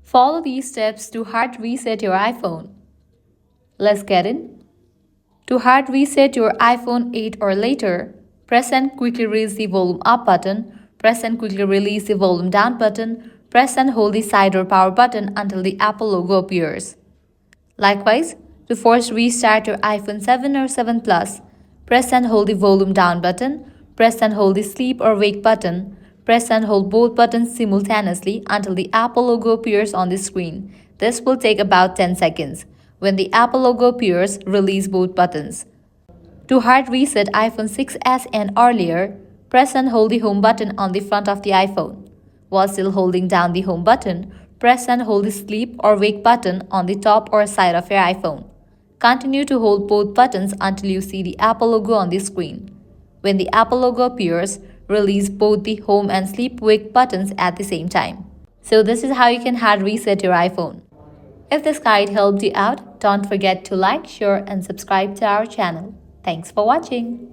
Follow these steps to hard reset your iPhone. Let's get in. To hard reset your iPhone 8 or later, press and quickly release the volume up button, press and quickly release the volume down button, press and hold the side or power button until the Apple logo appears. Likewise, to force restart your iPhone 7 or 7 Plus, press and hold the volume down button, press and hold the sleep or wake button, press and hold both buttons simultaneously until the Apple logo appears on the screen. This will take about 10 seconds. When the Apple logo appears, release both buttons. To hard reset iPhone 6s and earlier, press and hold the home button on the front of the iPhone. While still holding down the home button, press and hold the sleep or wake button on the top or side of your iPhone. Continue to hold both buttons until you see the Apple logo on the screen. When the Apple logo appears, release both the home and sleep wake buttons at the same time. So this is how you can hard reset your iPhone. If this guide helped you out, don't forget to like, share and subscribe to our channel. Thanks for watching.